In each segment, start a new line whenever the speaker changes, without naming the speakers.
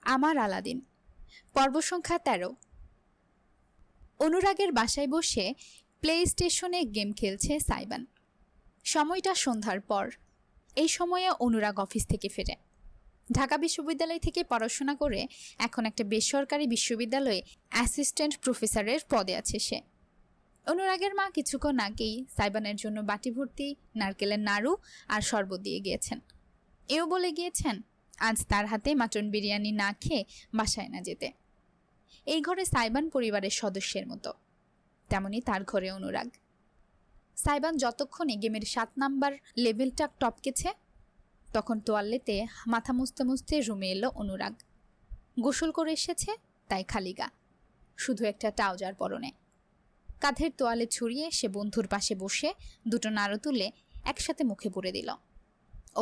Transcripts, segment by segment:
আমার আলাদিন পর্ব সংখ্যা ১৩। অনুরাগের বাসায় বসে প্লে স্টেশনে গেম খেলছে সাইবান। সময়টা সন্ধ্যার পর। এই সময়ে অনুরাগ অফিস থেকে ফেরে। ঢাকা বিশ্ববিদ্যালয় থেকে পড়াশোনা করে এখন একটা বেসরকারি বিশ্ববিদ্যালয়ে অ্যাসিস্ট্যান্ট প্রফেসরের পদে আছে সে। অনুরাগের মা কিছুক্ষণ আগেই সাইবানের জন্য বাটি ভর্তি নারকেলের নাড়ু আর শরবত দিয়ে গিয়েছেন। এও বলে গিয়েছেন আজ তার হাতে মাটন বিরিয়ানি না খেয়ে বাসায় না যেতে। এই ঘরে সাইবান পরিবারের সদস্যের মতো, তেমনি তার ঘরে অনুরাগ। সাইবান যতক্ষণে গেমের ৭ নাম্বার লেভেলটা টপকেছে তখন তোয়াল্লেতে মাথা মুছতে মুছতে রুমে এলো অনুরাগ। গোসল করে এসেছে, তাই খালি গা, শুধু একটা ট্রাউজার পরনে। কাঁধের তোয়ালে ছড়িয়ে সে বন্ধুর পাশে বসে দুটো নাড়ু তুলে একসাথে মুখে পুরে দিল।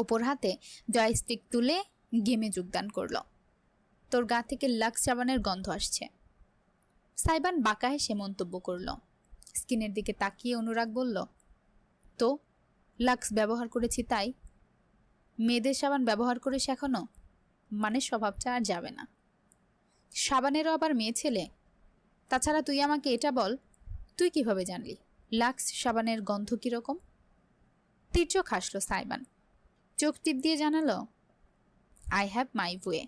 ওপর হাতে জয়স্টিক তুলে গেমে যোগদান করল। তোর গা থেকে লাক্স সাবানের গন্ধ আসছে। সাইবান বাঁকা হেসে মন্তব্য করল। স্কিনের দিকে তাকিয়ে অনুরাগ বলল, তো লাক্স ব্যবহার করেছি তাই? মেয়েদের সাবান ব্যবহার করিস এখনো? মানে স্বভাবটা আর যাবে না। সাবানেরও আবার মেয়ে ছেলে? তাছাড়া তুই আমাকে এটা বল, তুই কিভাবে জানলি লাক্স সাবানের গন্ধ কীরকম? তীর্যক হাসল সাইবান। চোখ টিপ দিয়ে জানালো, আই হ্যাভ মাই ওয়ে।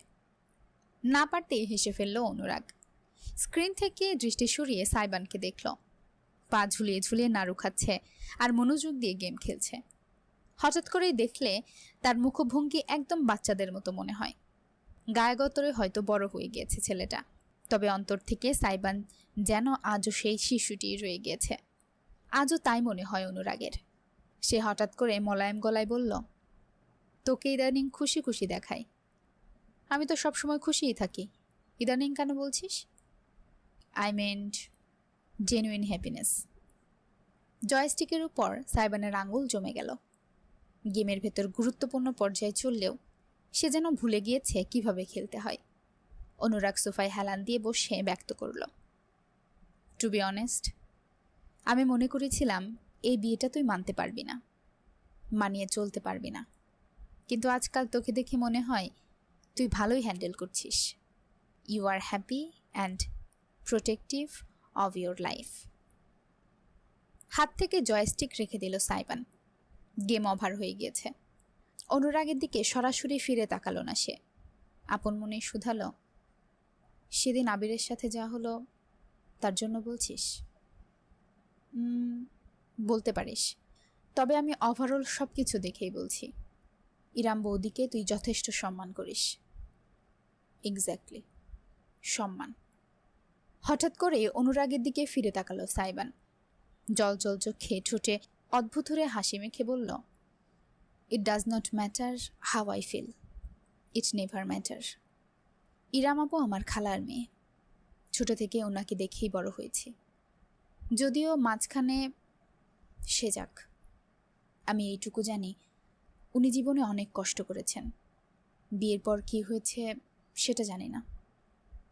না পারতেই হেসে ফেলল অনুরাগ। স্ক্রিন থেকে দৃষ্টি সরিয়ে সাইবানকে দেখল। পা ঝুলিয়ে ঝুলিয়ে নাড়ু খাচ্ছে আর মনোযোগ দিয়ে গেম খেলছে। হঠাৎ করেই দেখলে তার মুখভঙ্গি একদম বাচ্চাদের মতো মনে হয়। গায়েগতরে হয়তো বড় হয়ে গিয়েছে ছেলেটা, তবে অন্তর থেকে সাইবান যেন আজও সেই শিশুটি রয়ে গিয়েছে। আজও তাই মনে হয় অনুরাগের। সে হঠাৎ করে মোলায়েম গলায় বলল, তোকে ইদানিং খুশি খুশি দেখায়। আমি তো সবসময় খুশিই থাকি, ইদানিং কেন বলছিস? I meant genuine happiness. জয়স্টিকের উপর সাইবানের আঙুল জমে গেল। গেমের ভেতর গুরুত্বপূর্ণ পর্যায়ে চললেও সে যেন ভুলে গিয়েছে কিভাবে খেলতে হয়। অনুরাগ সোফায় হেলান দিয়ে বসে ব্যক্ত করল, টু বি অনেস্ট, আমি মনে করেছিলাম এই বিয়েটা তুই মানতে পারবি না, মানিয়ে চলতে পারবি না, কিন্তু আজকাল তোকে দেখে মনে হয় তুই ভালোই হ্যান্ডেল করছিস। You are happy and protective of your life. হাত থেকে জয়স্টিক রেখে দিল সাইবান। গেম ওভার হয়ে গিয়েছে। অনুরাগের দিকে সরাসরি ফিরে তাকালো না সে। আপন মনে শুধালো, সেদিন আবিরের সাথে যা হলো তার জন্য বলছিস? বলতে পারিস, তবে আমি ওভারঅল সব কিছু দেখেই বলছি। ইরাম বৌদিকে তুই যথেষ্ট সম্মান করিস। এক্স্যাক্টলি, সম্মান। হঠাৎ করে অনুরাগের দিকে ফিরে তাকালো সাইবান। জল জল চোখে ঠোঁটে অদ্ভুত হয়ে হাসি মেখে বলল, it does not matter how I feel, it never matter. Iram আপু আমার খালার মেয়ে। ছোট থেকে ওনাকে দেখেই বড় হয়েছি। যদিও মাঝখানে সে যাক, আমি এইটুকু জানি উনি জীবনে অনেক কষ্ট করেছেন। বিয়ের পর কি হয়েছে সেটা জানি না,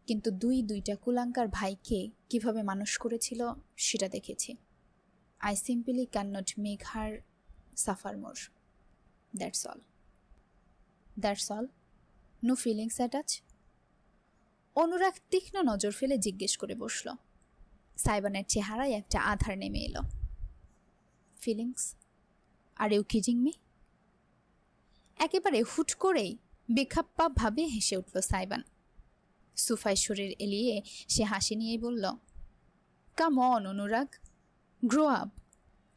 কিন্তু দুইটা কুলাঙ্কার ভাইকে কিভাবে মানুষ করেছিল সেটা দেখেছি। I simply can not make her suffer more. That's all. That's all? No feelings attach? Anurag তীক্ষ্ণ নজর ফেলে জিজ্ঞেস করে বসল। সাইবানের চেহারায় একটা আধার নেমে এলো। Feelings? Are you kidding me? একেবারে হুট করেই বেখাপ্পা ভাবে হেসে উঠল সাইবান। সোফায় শরীর এলিয়ে সে হাসি নিয়েই বলল, come on Anurag, grow up.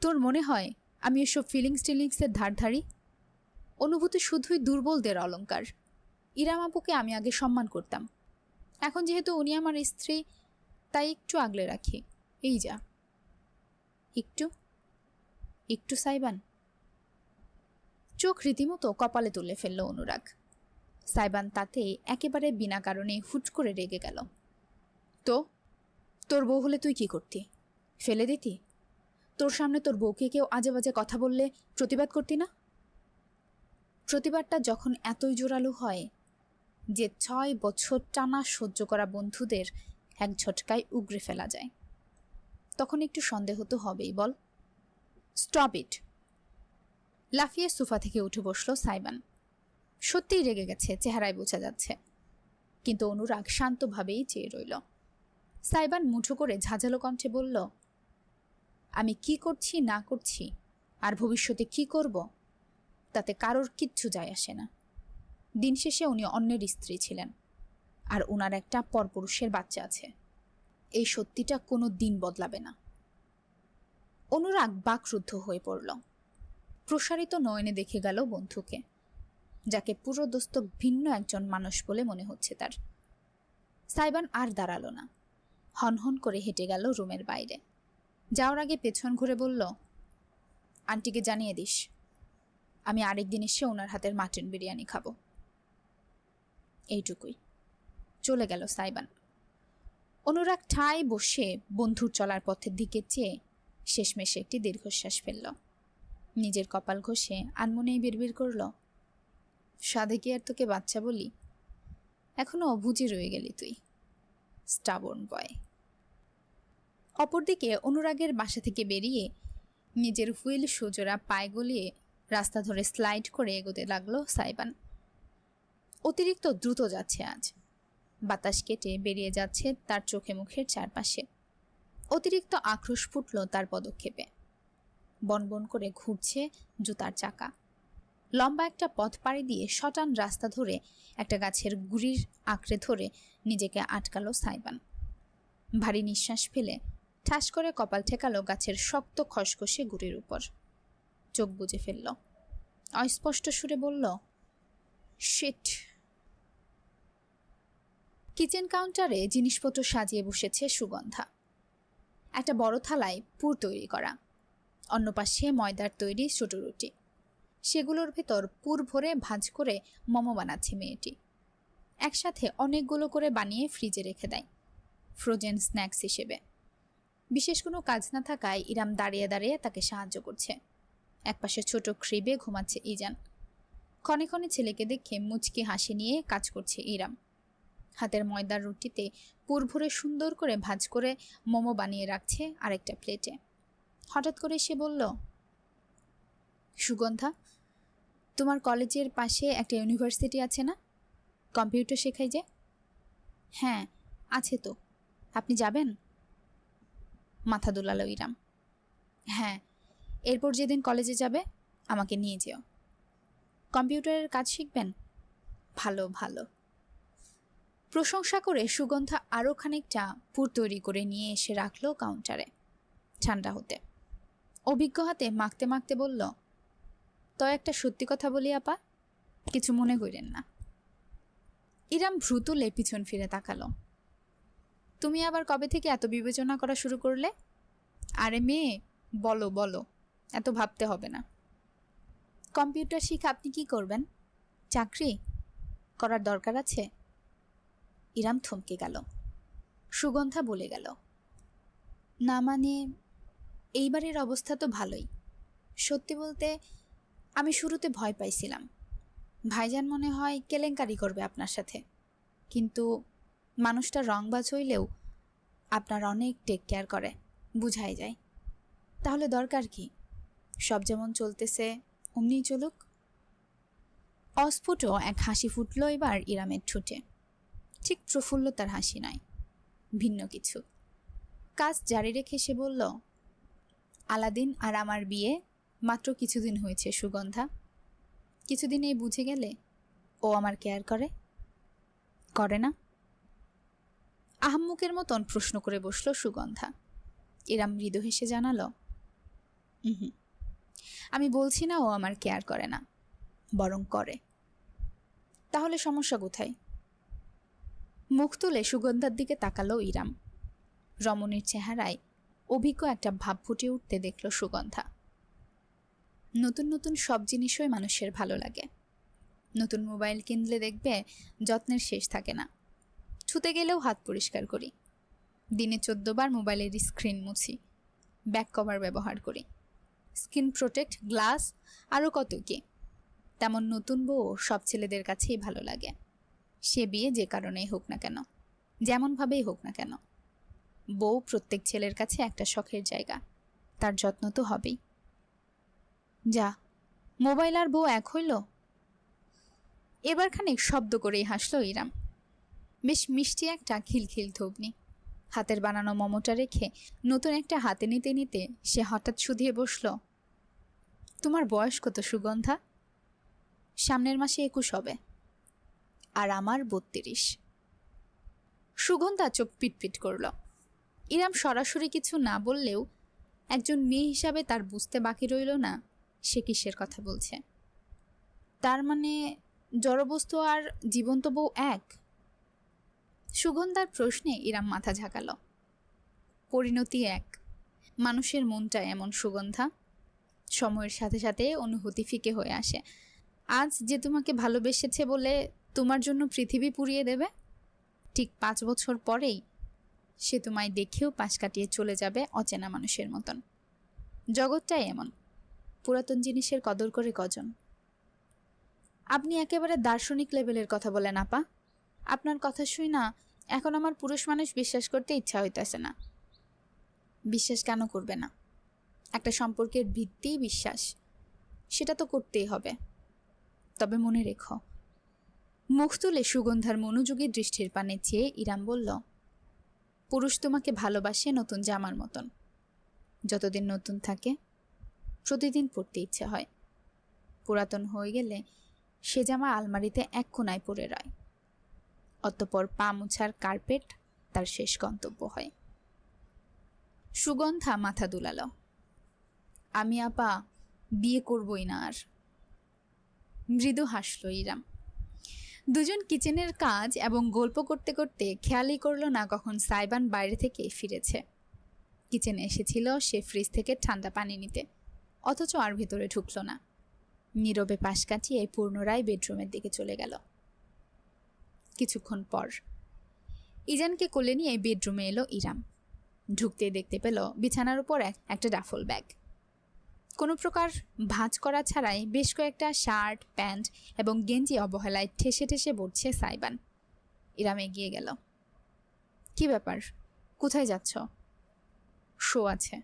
তোর মনে হয় আমি এসব টিলিংসের ধার ধারি? অনুভূতি শুধুই দুর্বলদের অলংকার। ইরাম আপুকে আমি আগে সম্মান করতাম, এখন যেহেতু উনি আমার স্ত্রী তাই একটু আগলে রাখি, এই যা। একটু একটু সাইবান? চোখ রীতিমতো কপালে তুলে ফেলল অনুরাগ। সাইবান তাতে একেবারে বিনা কারণে হুট করে রেগে গেল। তো তোর বউ হলে তুই কি করতি? ফেলে দিতি? তোর সামনে তোর বউকে কেউ আজে বাজে কথা বললে প্রতিবাদ করতি না? প্রতিবাদটা যখন এতই জোরালো হয় যে 6 বছর টানা সহ্য করা বন্ধুদের এক ঝটকায় উগরে ফেলা যায়, তখন একটু সন্দেহ তো হবেই, বল? Stop it. লাফিয়ে সোফা থেকে উঠে বসল সাইবান। সত্যিই রেগে গেছে, চেহারায় বোঝা যাচ্ছে। কিন্তু অনুরাগ শান্তভাবেই চেয়ে রইল। সাইবান মুঠো করে ঝাঁঝালো কণ্ঠে বলল, আমি কি করছি না করছি আর ভবিষ্যতে কি করব তাতে কারোর কিচ্ছু যায় আসে না। দিন শেষে উনি অন্যের স্ত্রী ছিলেন, আর ওনার একটা পরপুরুষের বাচ্চা আছে। এই সত্যিটা কোনো দিন বদলাবে না। অনুরাগ বাকরুদ্ধ হয়ে পড়ল। প্রসারিত নয়নে দেখে গেল বন্ধুকে, যাকে পুরোদস্ত ভিন্ন একজন মানুষ বলে মনে হচ্ছে তার। সাইবান আর দাঁড়ালো না, হনহন করে হেঁটে গেল রুমের বাইরে। যাওয়ার আগে পেছন ঘুরে বলল, আন্টিকে জানিয়ে দিস আমি আরেকদিন এসে ওনার হাতের মাটন বিরিয়ানি খাবো। এইটুকুই। চলে গেল সাইবান। অনুরাগ ঠায় বসে বন্ধুর চলার পথের দিকে চেয়ে শেষমেশে একটি দীর্ঘশ্বাস ফেলল। নিজের কপাল ঘষে আনমনেই বিড়বিড় করল, সাধে কি আর তোকে বাচ্চা বলি? এখনো অবুঝে রয়ে গেলি তুই, স্টাবর্ন বয়। অপরদিকে অনুরাগের বাসা থেকে বেরিয়ে নিজের হুইল সুজোড়া পায়ে গলিয়ে রাস্তা ধরে স্লাইড করে এগোতে লাগলো সাইবান। অতিরিক্ত দ্রুত যাচ্ছে আজ। বাতাস কেটে বেরিয়ে যাচ্ছে তার চোখে মুখের চারপাশে। অতিরিক্ত আক্রোশ ফুটল তার পদক্ষেপে। বনবন করে ঘুরছে জুতার চাকা। লম্বা একটা পথ পাড়ি দিয়ে শটান রাস্তা ধরে একটা গাছের গুড়ির আঁকড়ে ধরে নিজেকে আটকালো সাইবান। ভারী নিঃশ্বাস ফেলে ঠাস করে কপাল ঠেকালো গাছের শক্ত খসখসে গুড়ির উপর। চোখ বুজে ফেলল। অস্পষ্ট সুরে বলল, শিট। কিচেন কাউন্টারে জিনিসপত্র সাজিয়ে বসেছে সুগন্ধা। একটা বড় থালায় পুর তৈরি করা, অন্য পাশে ময়দার তৈরি ছোট রুটি। সেগুলোর ভেতর পুর ভরে ভাঁজ করে মোমো বানাচ্ছে মেয়েটি। একসাথে অনেকগুলো করে বানিয়ে ফ্রিজে রেখে দেয় ফ্রোজেন স্ন্যাক্স হিসেবে। বিশেষ কোনো কাজ না থাকায় ইরাম দাঁড়িয়ে দাঁড়িয়ে তাকে সাহায্য করছে। একপাশে ছোট ক্রিবে ঘুমাচ্ছে ইজান। ক্ষণে ক্ষণে ছেলেকে দেখে মুচকি হাসি নিয়ে কাজ করছে ইরাম। হাতের ময়দার রুটিতে পুর ভরে সুন্দর করে ভাঁজ করে মোমো বানিয়ে রাখছে আরেকটা প্লেটে। হঠাৎ করে সে বলল, সুগন্ধা, তোমার কলেজের পাশে একটা ইউনিভার্সিটি আছে না? কম্পিউটার শেখাই যে। হ্যাঁ আছে তো, আপনি যাবেন? মাথা দুলালো ইরাম। হ্যাঁ, এরপর যেদিন কলেজে যাবে আমাকে নিয়ে যেও। কম্পিউটারের কাজ শিখবেন? ভালো ভালো। প্রশংসা করে সুগন্ধা আরও খানিকটা পুর তৈরি করে নিয়ে এসে রাখলো কাউন্টারে ঠান্ডা হতে। অভিজ্ঞ হাতে মাখতে মাখতে বলল, তো একটা সত্যি কথা বলি আপা, কিছু মনে করেন না। ইরাম ভ্রু তুলে পিছন ফিরে তাকালো। তুমি আবার কবে থেকে এত বিবেচনা করা শুরু করলে? আরে মেয়ে, বলো বলো, এত ভাবতে হবে না। কম্পিউটার শিখে আপনি কি করবেন? চাকরি করার দরকার আছে? ইরাম থমকে গেল। সুগন্ধা বলে গেল, না মানে এইবারের অবস্থা তো ভালোই। সত্যি বলতে আমি শুরুতে ভয় পাইছিলাম, ভাইজান মনে হয় কেলেঙ্কারি করবে আপনার সাথে। কিন্তু মানুষটা রংবাজ হইলেও আপনার অনেক টেক কেয়ার করে, বুঝাই যায়। তাহলে দরকার কি? সব যেমন চলতেছে অমনিই চলুক। অস্ফুট এক হাসি ফুটল এবার ইরামের ঠোঁটে। ঠিক প্রফুল্লতার হাসি নয়, ভিন্ন কিছু। কাজ জারি রেখে সে বলল, আলাদিন আর আমার বিয়ে মাত্র কিছুদিন হয়েছে সুগন্ধা। কিছুদিনেই বুঝে গেলে ও আমার কেয়ার করে? করে না? আহাম্মুকের মতন প্রশ্ন করে বসল সুগন্ধা। ইরাম মৃদু হেসে জানালো, আমি বলছি না ও আমার কেয়ার করে না, বরং করে। তাহলে সমস্যা কোথায়? মুখ তুলে সুগন্ধার দিকে তাকালো ইরাম। রমণীর চেহারায় অভিজ্ঞ একটা ভাব ফুটে উঠতে দেখল সুগন্ধা। নতুন নতুন সব জিনিসই মানুষের ভালো লাগে। নতুন মোবাইল কিনলে দেখবে যত্নের শেষ থাকে না। ছুতে গেলেও হাত পরিষ্কার করি। দিনে 14 বার মোবাইলের স্ক্রিন মুছি। ব্যাক কভার ব্যবহার করি। স্কিন প্রোটেক্ট, গ্লাস, আরও কত কি। তেমন নতুন বউ সব ছেলেদের কাছেই ভালো লাগে। সে বিয়ে যে কারণেই হোক না কেন, যেমনভাবেই হোক না কেন। বউ প্রত্যেক ছেলের কাছে একটা শখের জায়গা, তার যত্ন তো হবেই। যা, মোবাইল আর বউ এক হইল? এবার খানিক শব্দ করেই হাসল ইরাম। বেশ মিষ্টি একটা খিলখিল থুবনি। হাতের বানানো মোমোটা রেখে নতুন একটা হাতে নিতে নিতে সে হঠাৎ শুধিয়ে বসল, তোমার বয়স কত সুগন্ধা? সামনের মাসে 21 হবে। আর আমার 32। সুগন্ধা চোখ পিটপিট করল। ইরাম সরাসরি কিছু না বললেও একজন মেয়ে হিসাবে তার বুঝতে বাকি রইল না সে কিসের কথা বলছে। তার মানে জড়বস্তু আর জীবন্ত বউ এক? সুগন্ধার প্রশ্নে ইরাম মাথা ঝাঁকালো। পরিণতি এক। মানুষের মনটা এমন সুগন্ধা, সময়ের সাথে সাথে অনুভূতি ফিকে হয়ে আসে। আজ যে তোমাকে ভালোবেসেছে বলে তোমার জন্য পৃথিবী পুড়িয়ে দেবে, ঠিক 5 বছর পরেই সে তোমায় দেখেও পাশ কাটিয়ে চলে যাবে অচেনা মানুষের মতন। জগৎটাই এমন, পুরাতন জিনিসের কদর করে কজন। আপনি একেবারে দার্শনিক লেভেলের কথা বলেন আপা। আপনার কথা শুই না এখন আমার পুরুষ মানুষ বিশ্বাস করতে ইচ্ছা হইতেছে না। বিশ্বাস কেন করবে না? একটা সম্পর্কের ভিত্তিই বিশ্বাস, সেটা তো করতেই হবে। তবে মনে রেখো। মুখ তুলে সুগন্ধার মনোযোগী দৃষ্টির পানে চেয়ে ইরাম বলল, পুরুষ তোমাকে ভালোবাসে নতুন জামার মতন। যতদিন নতুন থাকে প্রতিদিন পরতে ইচ্ছে হয়। পুরাতন হয়ে গেলে সে জামা আলমারিতে এক কোনায় পড়ে রয়। অতঃপর পা মোছার কার্পেট তার শেষ গন্তব্য হয়। সুগন্ধা মাথা দুলাল। আমি আপা বিয়ে করবই না আর। মৃদু হাসল ইরাম। দুজন কিচেনের কাজ এবং গল্প করতে করতে খেয়ালই করল না কখন সাইবান বাইরে থেকে ফিরেছে। কিচেনে এসেছিল সে ফ্রিজ থেকে ঠান্ডা পানি নিতে, অথচ আর ভেতরে ঢুকল না। নীরবে পাশ কাটিয়ে পুনরায় বেডরুমের দিকে চলে গেল। কিছুক্ষণ পর ইজানকে কোলে নিয়ে বেডরুমে এলো ইরাম। ঢুকতে দেখতে পেল বিছানার উপর একটা ডাফল ব্যাগ। কোনো প্রকার ভাঁজ করা ছাড়াই বেশ কয়েকটা শার্ট, প্যান্ট এবং গেঞ্জি অবহেলায় ঠেসে ঠেসে বসছে সাইবান। ইরাম এগিয়ে গেল। কি ব্যাপার, কোথায় যাচ্ছ? শো আছে,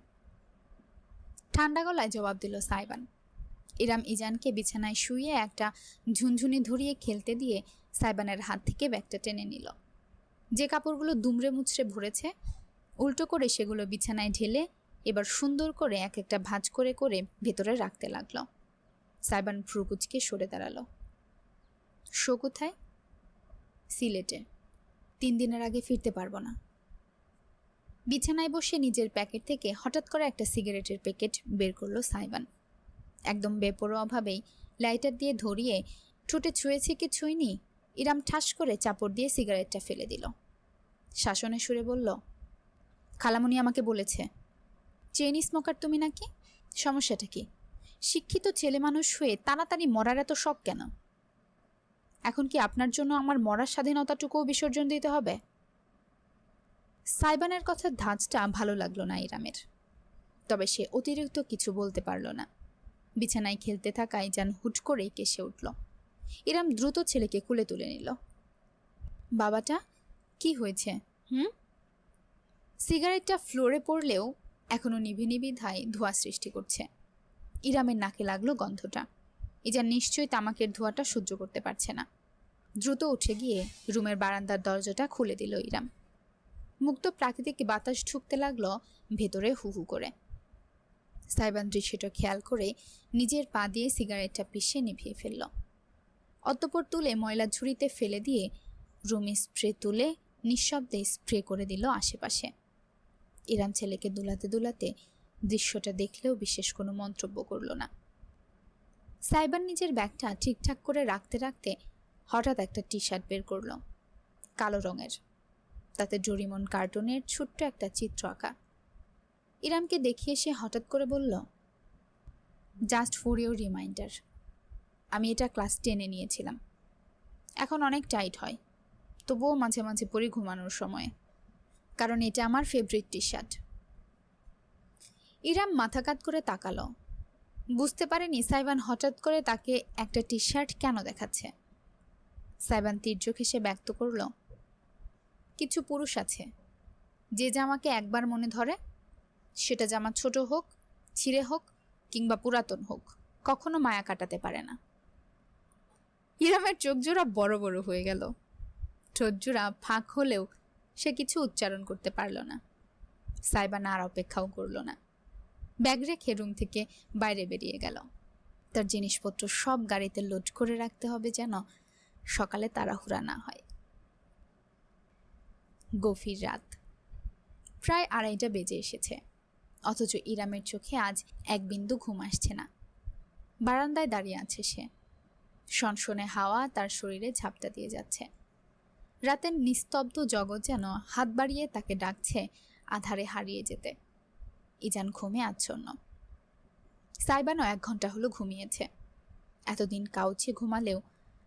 ঠান্ডা গলায় জবাব দিল সাইবান। ইরাম ইজানকে বিছানায় শুইয়ে একটা ঝুনঝুনি ধরিয়ে খেলতে দিয়ে সাইবানের হাত থেকে ব্যাগটা টেনে নিল। যে কাপড়গুলো দুমড়ে মুচড়ে ভরেছে উল্টো করে সেগুলো বিছানায় ঢেলে এবার সুন্দর করে এক একটা ভাঁজ করে করে ভেতরে রাখতে লাগলো। সাইবান ভ্রুকুচকে সরে দাঁড়ালো। শো কোথায়? সিলেটে। 3 দিনের আগে ফিরতে পারবো না। বিছানায় বসে নিজের প্যাকেট থেকে হঠাৎ করে একটা সিগারেটের প্যাকেট বের করলো সাইবান। একদম বেপরোয়াভাবেই লাইটার দিয়ে ধরিয়ে ঠোঁটে ছুঁয়েছে কি ছুঁইনি, ইরাম ঠাস করে চাপড় দিয়ে সিগারেটটা ফেলে দিল। শাসনের সুরে বলল, খালামণি আমাকে বলেছে চেইন স্মোকার তুমি নাকি। সমস্যাটা কি? শিক্ষিত ছেলে মানুষ হয়ে তাড়াতাড়ি মরার এত শখ কেন? এখন কি আপনার জন্য আমার মরার স্বাধীনতাটুকুও বিসর্জন দিতে হবে? সাইবানের কথার ধাঁচটা ভালো লাগলো না ইরামের। তবে সে অতিরিক্ত কিছু বলতে পারল না। বিছানায় খেলতে থাকায় যেন হুট করেই কেসে উঠল। ইরাম দ্রুত ছেলেকে কুলে তুলে নিল। বাবাটা কি হয়েছে? সিগারেটটা ফ্লোরে পড়লেও এখনো নিভে নিবিধায় ধোঁয়া সৃষ্টি করছে। ইরামের নাকে লাগলো গন্ধটা। ইজান নিশ্চয়ই তামাকের ধোঁয়াটা সহ্য করতে পারছে না। দ্রুত উঠে গিয়ে রুমের বারান্দার দরজাটা খুলে দিল ইরাম। মুক্ত প্রাকৃতিক বাতাস ঢুকতে লাগলো ভেতরে হু হু করে। সাইবান দৃশ্যটা খেয়াল করে নিজের পা দিয়ে সিগারেটটা পিষে নিভিয়ে ফেলল। অতঃপর তুলে ময়লা ঝুড়িতে ফেলে দিয়ে রুমে স্প্রে তুলে নিঃশব্দে স্প্রে করে দিল আশেপাশে। ইরাম ছেলেকে দুলাতে দুলাতে দৃশ্যটা দেখলেও বিশেষ কোনো মন্তব্য করল না। সাইবান নিজের ব্যাগটা ঠিকঠাক করে রাখতে রাখতে হঠাৎ একটা টি শার্ট বের করল, কালো রঙের। তাতে ডোরিমন কার্টুনের ছোট্ট একটা চিত্র আঁকা। ইরামকে দেখিয়ে সে হঠাৎ করে বলল, জাস্ট ফর ইউর রিমাইন্ডার, আমি এটা ক্লাস 10-এ নিয়েছিলাম। এখন অনেক টাইট হয়, তবুও মাঝে মাঝে পরি ঘুমানোর সময়, কারণ এটা আমার ফেভারিট টি শার্ট। ইরাম মাথা কাত করে তাকালো। বুঝতে পারেনি সাইবান হঠাৎ করে তাকে একটা টি শার্ট কেন দেখাচ্ছে। সাইবান তীর্যক হেসে ব্যক্ত করল, কিছু পুরুষ আছে যে জামাকে একবার মনে ধরে, সেটা জামা ছোট হোক, ছিঁড়ে হোক কিংবা পুরাতন হোক, কখনো মায়া কাটাতে পারে না। ইরামের চোখ জোড়া বড় বড় হয়ে গেল। ঠোঁটজোড়া ফাঁক হলেও সে কিছু উচ্চারণ করতে পারল না। সাইবান আর অপেক্ষাও করল না, ব্যাগ রেখে রুম থেকে বাইরে বেরিয়ে গেল। তার জিনিসপত্র সব গাড়িতে লোড করে রাখতে হবে যেন সকালে তাড়াহুড়া না হয়। গভীর রাত, প্রায় 2:30 বেজে এসেছে, অথচ ইরামের চোখে আজ এক বিন্দু ঘুম আসছে না। বারান্দায় দাঁড়িয়ে আছে সে, সনসনে হাওয়া তার শরীরে ঝাপটা দিয়ে যাচ্ছে। রাতের নিস্তব্ধ জগৎ যেন হাত বাড়িয়ে তাকে ডাকছে আধারে হারিয়ে যেতে। ইজান ঘুমে আচ্ছন্ন। সাইবানও 1 ঘন্টা হলো ঘুমিয়েছে। এতদিন কাউচে ঘুমালেও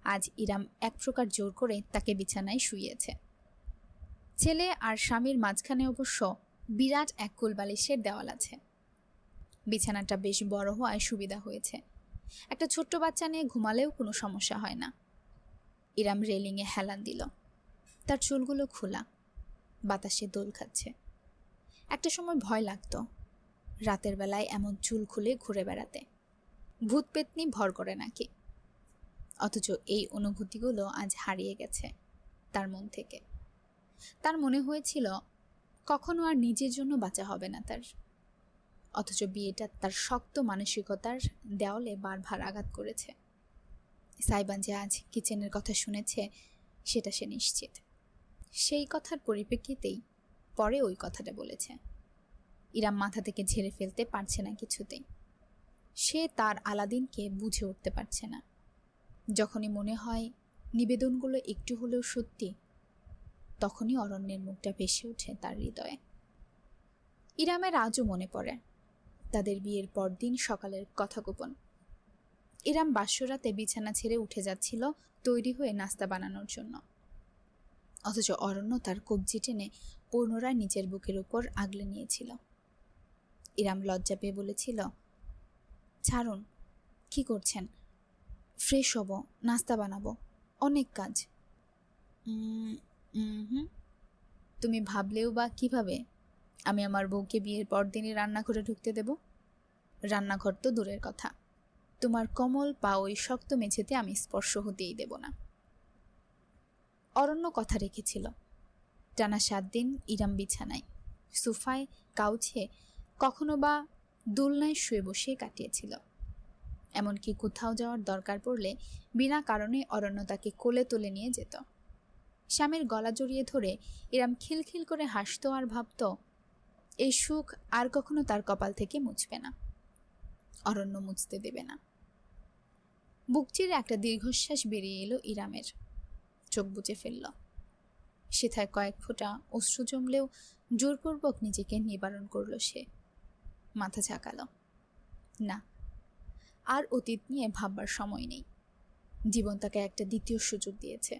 আজ ইরাম এক প্রকার জোর করে তাকে বিছানায় শুইয়েছে। ছেলে আর স্বামীর মাঝখানে অবশ্য বিরাট এক কোলবালিশের দেওয়াল আছে। বিছানাটা বেশ বড় হওয়ায় সুবিধা হয়েছে। একটা ছোট্ট বাচ্চা নিয়ে ঘুমালেও কোনো সমস্যা হয় না। ইরাম রেলিংয়ে হেলান দিল। তার চুলগুলো খোলা, বাতাসে দোল খাচ্ছে। একটা সময় ভয় লাগতো রাতের বেলায় এমন চুল খুলে ঘুরে বেড়াতে, ভূত পেতনি ভর করে নাকি। অথচ এই অনুভূতিগুলো আজ হারিয়ে গেছে তার মন থেকে। তার মনে হয়েছিল কখনো আর নিজের জন্য বাঁচা হবে না তার। অথচ বিয়েটা তার শক্ত মানসিকতার দেওয়ালে বারবার আঘাত করেছে। সাইবান যে আজ কিচেনের কথা শুনেছে সেটা সে নিশ্চিত। সেই কথার পরিপ্রেক্ষিতেই পরে ওই কথাটা বলেছে। ইরাম মাথা থেকে ঝেড়ে ফেলতে পারছে না কিছুতেই। সে তার আলাদিনকে বুঝে উঠতে পারছে না। যখনই মনে হয় নিবেদনগুলো একটু হলেও সত্যি, তখনই অরণ্যের মুখটা ভেসে ওঠে তার হৃদয়ে। ইরামের আজও মনে পড়ে তাদের বিয়ের পরদিন সকালের কথাগোপন। ইরাম বাসরাতে বিছানা ছেড়ে উঠে যাচ্ছিল তৈরি হয়ে নাস্তা বানানোর জন্য, অথচ অরণ্য তার কবজি টেনে পুনরায় নিজের বুকের উপর আগলে নিয়েছিল। ইরাম লজ্জা পেয়ে বলেছিল, ছাড়ুন, কি করছেন? ফ্রেশ হব, নাস্তা বানাবো, অনেক কাজ। তুমি ভাবলেও বা কিভাবে আমি আমার বউকে বিয়ের পরদিনই রান্নাঘরে ঢুকতে দেব? রান্নাঘর তো দূরের কথা, তোমার কোমল পা ওই শক্ত মেঝেতে আমি স্পর্শ হতেই দেব না। অরণ্য কথা রেখেছিল। টানা 7 দিন ইরাম বিছানায়, সোফায়, কাউচে, কখনো বা দোলনায় শুয়ে বসে কাটিয়েছিল। এমনকি কোথাও যাওয়ার দরকার পড়লে বিনা কারণে অরণ্য তাকে কোলে তুলে নিয়ে যেত। স্বামীর গলা জড়িয়ে ধরে ইরাম খিলখিল করে হাসত আর ভাবত এই সুখ আর কখনো তার কপাল থেকে মুছবে না, অরণ্য মুছতে দেবে না। বুক চিরে একটা দীর্ঘশ্বাস বেরিয়ে এলো ইরামের। চোখ বুজে ফেলল। সেথায় কয়েক ফোঁটা অশ্রু জমলেও জোরপূর্বক নিজেকে নিবারণ করল সে। মাথা ঝাঁকাল। না, আর অতীত নিয়ে ভাববার সময় নেই। জীবন তাকে একটা দ্বিতীয় সুযোগ দিয়েছে,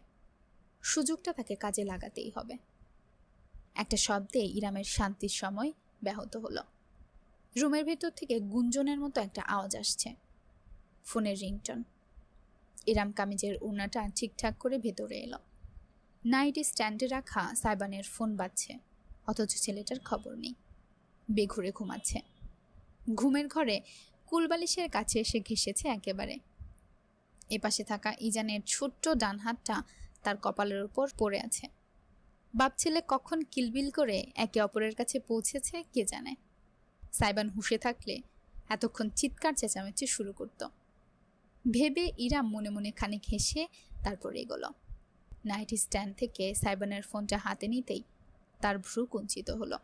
সুযোগটা তাকে কাজে লাগাতেই হবে। একটা শব্দে ইরামের শান্তির সময় ব্যাহত হলো। রুমের ভেতর থেকে গুঞ্জনের মতো একটা আওয়াজ আসছে। ফোনের রিংটন। ইরাম কামিজের ওড়নাটা ঠিকঠাক করে ভেতরে এলো। নাইট স্ট্যান্ডে রাখা সাইবানের ফোন বাজছে, অথচ ছেলেটার খবর নেই। বেঘুরে ঘুমাচ্ছে। ঘুমের ঘরে কুলবালিশের কাছে এসে ঘেঁষেছে একেবারে। এপাশে থাকা ইজানের ছোট্ট ডান হাতটা তার কপালের উপর পড়ে আছে। বাপ ছেলে কখন কিলবিল করে একে অপরের কাছে পৌঁছেছে কে জানে। সাইবান হুঁশে থাকলে এতক্ষণ চিৎকার চেঁচামেচি শুরু করত। ভেবে ইরাম মনে মনে খানিক হেসে তারপর এগোলো। নাইট স্ট্যান্ড থেকে সাইবানের ফোনটা হাতে নিতেই তার ভ্রু কুঞ্চিত হলো।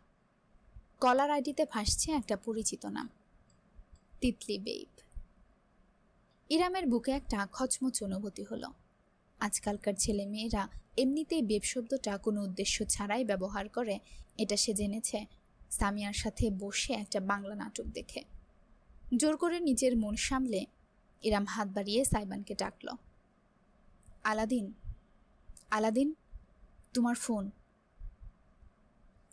কলার আইডিতে ভাসছে একটা পরিচিত নাম, তিতলি বেইব। ইরামের বুকে একটা খচমচ অনুভূতি হলো। আজকালকার ছেলে মেয়েরা এমনিতেই বেব শব্দটা কোনো উদ্দেশ্য ছাড়াই ব্যবহার করে, এটা সে জেনেছে সামিয়ার সাথে বসে একটা বাংলা নাটক দেখে। জোর করে নিজের মন সামলে ইরাম হাত বাড়িয়ে সাইবানকে ডাকল। আলাদিন, আলাদিন, তোমার ফোন।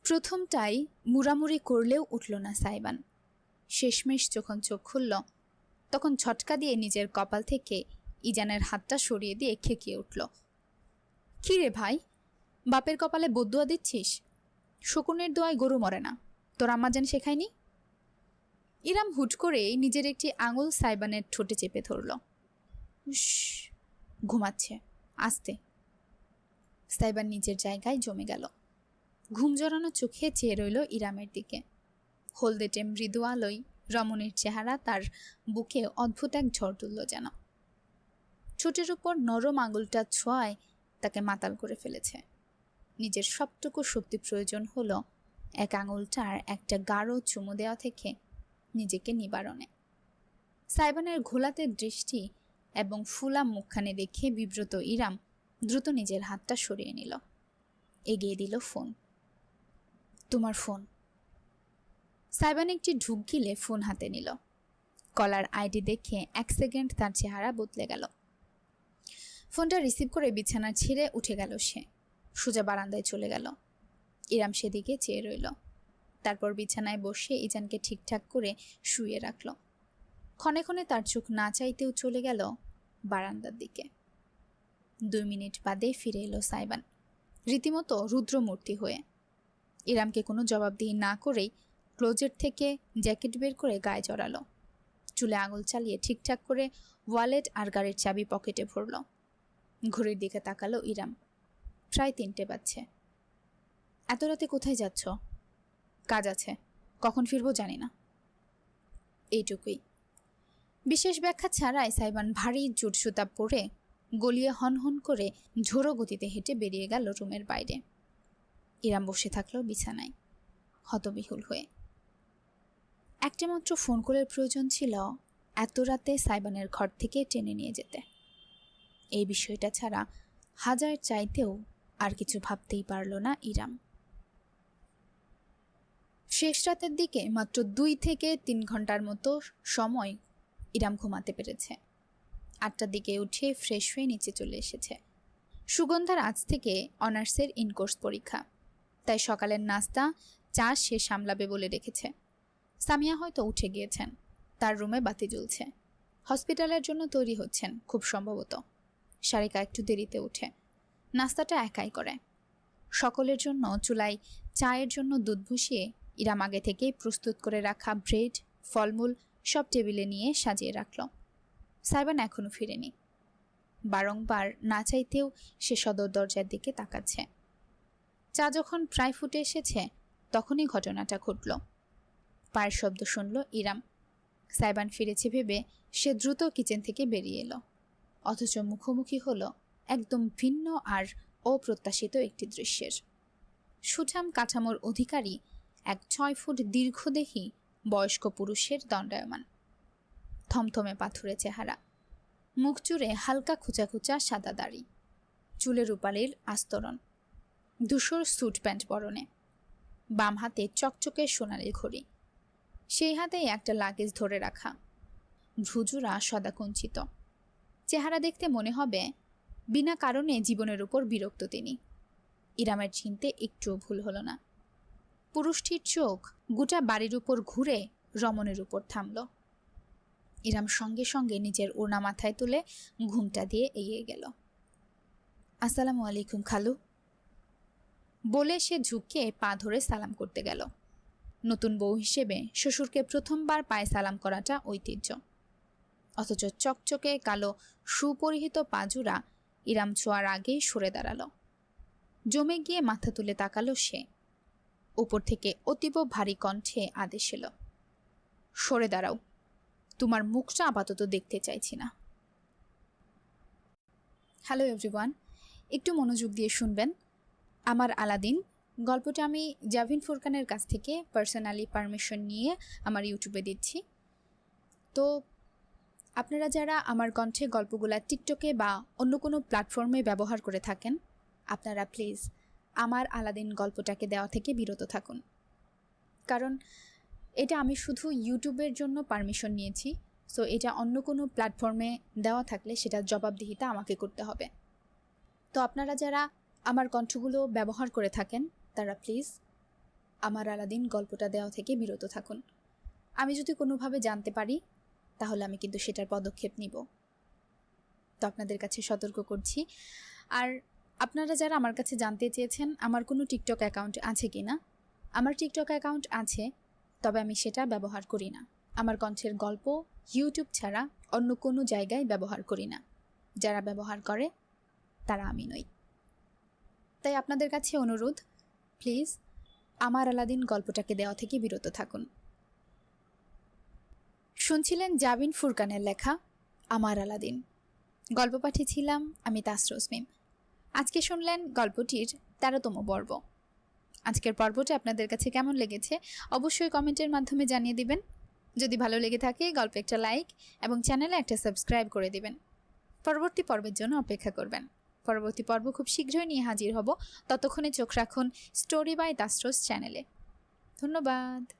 প্রথমটাই মুড়ামুড়ি করলেও উঠল না সাইবান। শেষমেশ যখন চোখ খুলল তখন ঝটকা দিয়ে নিজের কপাল থেকে ইজানের হাতটা সরিয়ে দিয়ে খেকিয়ে উঠল। কি রে ভাই, বাপের কপালে বদুয়া দিচ্ছিস? শকুনের দোয়ায় গরু মরে না, তোর আম্মা যেন শেখায়নি? ইরাম হুট করে নিজের একটি আঙুল সাইবানের ঠোঁটে চেপে ধরল। ঘুমাচ্ছে, আস্তে। সাইবান নিজের জায়গায় জমে গেল। ঘুম জড়ানো চোখে চেয়ে রইল ইরামের দিকে। হলদেটে মৃদু আলোয় রমণীর চেহারা তার বুকে অদ্ভুত এক ঝড় তুলল যেন। ঠোঁটের উপর নরম আঙুলটা ছোঁয়ায় তাকে মাতাল করে ফেলেছে। নিজের সবটুকু শক্তি প্রয়োজন হলো এক আঙুলটার একটা গাঢ় চুমু দেওয়া থেকে নিজেকে নিবারণে। সাইবানের ঘোলাতে দৃষ্টি এবং ফুলা মুখখানে দেখে বিব্রত ইরাম দ্রুত নিজের হাতটা সরিয়ে নিল। এগিয়ে দিল ফোন। তোমার ফোন। সাইবান একটি ঢুক গিলে ফোন হাতে নিল। কলার আইডি দেখে 1 সেকেন্ড তার চেহারা বদলে গেল। ফোনটা রিসিভ করে বিছানা ছেড়ে উঠে গেল সে। সোজা বারান্দায় চলে গেল। ইরাম সেদিকে চেয়ে রইল। তারপর বিছানায় বসে ইজানকে ঠিকঠাক করে শুয়ে রাখল। ক্ষণে ক্ষণে তার চোখ না চাইতেও চলে গেল বারান্দার দিকে। 2 মিনিট বাদে ফিরে এলো সাইবান, রীতিমতো রুদ্রমূর্তি হয়ে। ইরামকে কোনো জবাবদিহি না করেই ক্লোজেট থেকে জ্যাকেট বের করে গায়ে জড়ালো। চুলে আঙুল চালিয়ে ঠিকঠাক করে ওয়ালেট আর গাড়ির চাবি পকেটে ভরল। ঘড়ির দিকে তাকালো ইরাম। প্রায় 3টে বাজছে। এত রাতে কোথায় যাচ্ছ? কাজ আছে, কখন ফিরবো জানি না। এইটুকুই। বিশেষ ব্যাখ্যা ছাড়াই সাইবান ভারী জুট সুতা পরে গলিয়ে হনহন করে ঝোড়ো গতিতে হেঁটে বেরিয়ে গেল রুমের বাইরে। ইরাম বসে থাকলো বিছানায়, হতবিহুল হয়ে। একটা মাত্র ফোন কলের প্রয়োজন ছিল এত রাতে সাইবানের ঘর থেকে টেনে নিয়ে যেতে। এই বিষয়টা ছাড়া হাজার চাইতেও আর কিছু ভাবতেই পারল না ইরাম। শেষ রাতের দিকে মাত্র 2 থেকে 3 ঘন্টার মতো সময় ইরাম ঘুমাতে পেরেছে। 8টার দিকে উঠে ফ্রেশ হয়ে নিচে চলে এসেছে। সুগন্ধার আজ থেকে অনার্সের ইনকোর্স পরীক্ষা, তাই সকালের নাস্তা চা সে সামলাবে বলে রেখেছে। সামিয়া হয়তো উঠে গিয়েছেন, তার রুমে বাতি জ্বলছে। হসপিটালের জন্য তৈরি হচ্ছেন খুব সম্ভবত। সারিকা একটু দেরিতে উঠে নাস্তাটা একাই করে। সকলের জন্য চুলায় চায়ের জন্য দুধ বসিয়ে ইরাম আগে থেকেই প্রস্তুত করে রাখা ব্রেড, ফলমূল সব টেবিলে নিয়ে সাজিয়ে রাখল। সাইবান এখনো ফিরেনি। বারংবার না চাইতেও সে সদর দরজার দিকে তাকাচ্ছে। চা যখন প্রায় ফুটে এসেছে তখনই ঘটনাটা ঘটল। পায়ের শব্দ শুনল ইরাম। সাইবান ফিরেছে ভেবে সে দ্রুত কিচেন থেকে বেরিয়ে এলো। অথচ মুখোমুখি হলো একদম ভিন্ন আর অপ্রত্যাশিত একটি দৃশ্যের। সুঠাম কাঠামোর অধিকারী এক 6 ফুট দীর্ঘদেহী বয়স্ক পুরুষের দণ্ডায়মান। থমথমে পাথুরে চেহারা, মুখ জুড়ে হালকা খোঁচা খোঁচা সাদা দাড়ি, চুলে রূপালির আস্তরণ, ধূসর স্যুট প্যান্ট পরনে, বাম হাতে চকচকে সোনালি ঘড়ি, সেই হাতেই একটা লাগেজ ধরে রাখা। ভ্রুজোড়া সদা কুঞ্চিত। চেহারা দেখতে মনে হবে বিনা কারণে জীবনের উপর বিরক্ত তিনি। ইরামের চিনতে একটুও ভুল হলো না। পুরুষটির চোখ গোটা বাড়ির উপর ঘুরে রমণের উপর থামল। ইরাম সঙ্গে সঙ্গে নিজের ওড়না মাথায় তুলে ঘুমটা দিয়ে এগিয়ে গেল। আসসালামু আলাইকুম খালু বলে সে ঝুঁকে পা ধরে সালাম করতে গেল। নতুন বউ হিসেবে শ্বশুরকে প্রথমবার পায়ে সালাম করাটা ঐতিহ্য। অথচ চকচকে কালো সুপরিহিত পাজুরা ইরাম ছোঁয়ার আগেই সরে দাঁড়ালো। জমে গিয়ে মাথা তুলে তাকালো সে। উপর থেকে অতীব ভারী কণ্ঠে আদেশ এলো, সরে দাঁড়াও, তোমার মুখটা আপাতত দেখতে চাইছি না। হ্যালো এভরিওয়ান, একটু মনোযোগ দিয়ে শুনবেন। আমার আলাদিন গল্পটা আমি জাভিন ফুরকানের কাছ থেকে পার্সোনালি পারমিশন নিয়ে আমার ইউটিউবে দিচ্ছি। তো আপনারা যারা আমার কণ্ঠে গল্পগুলা টিকটকে বা অন্য কোনো প্ল্যাটফর্মে ব্যবহার করে থাকেন, আপনারা প্লিজ আমার আলাদিন গল্পটাকে দেওয়া থেকে বিরত থাকুন। কারণ এটা আমি শুধু ইউটিউবের জন্য পারমিশন নিয়েছি। সো এটা অন্য কোনো প্ল্যাটফর্মে দেওয়া থাকলে সেটার জবাবদিহিতা আমাকে করতে হবে। তো আপনারা যারা আমার কণ্ঠগুলো ব্যবহার করে থাকেন তারা প্লিজ আমার আলাদিন গল্পটা দেওয়া থেকে বিরত থাকুন। আমি যদি কোনোভাবে জানতে পারি তাহলে আমি কিন্তু সেটার পদক্ষেপ নিব। তো আপনাদের কাছে সতর্ক করছি। আর আপনারা যারা আমার কাছে জানতে চেয়েছেন আমার কোনো টিকটক অ্যাকাউন্ট আছে কি না, আমার টিকটক অ্যাকাউন্ট আছে, তবে আমি সেটা ব্যবহার করি না। আমার কণ্ঠের গল্প ইউটিউব ছাড়া অন্য কোনো জায়গায় ব্যবহার করি না। যারা ব্যবহার করে তারা আমি নই। তাই আপনাদের কাছে অনুরোধ, প্লিজ আমার আলাদিন গল্পটাকে দেওয়া থেকে বিরত থাকুন। শুনছিলেন জাবিন ফুরকানের লেখা আমার আলাদিন। গল্প পাঠিয়েছিলাম আমি তাসরোজ মিম। আজকে শুনলেন গল্পটির ১৩তম পর্ব। আজকের পর্বটা আপনাদের কাছে কেমন লেগেছে অবশ্যই কমেন্টের মাধ্যমে জানিয়ে দিবেন। যদি ভালো লেগে থাকে গল্পে একটা লাইক এবং চ্যানেলে একটা সাবস্ক্রাইব করে দিবেন। পরবর্তী পর্বের জন্য অপেক্ষা করবেন। পরবর্তী পর্ব খুব শীঘ্রই নিয়ে হাজির হব। ততক্ষণে চোখ রাখুন স্টোরি বাই তাসরোজ চ্যানেলে। ধন্যবাদ।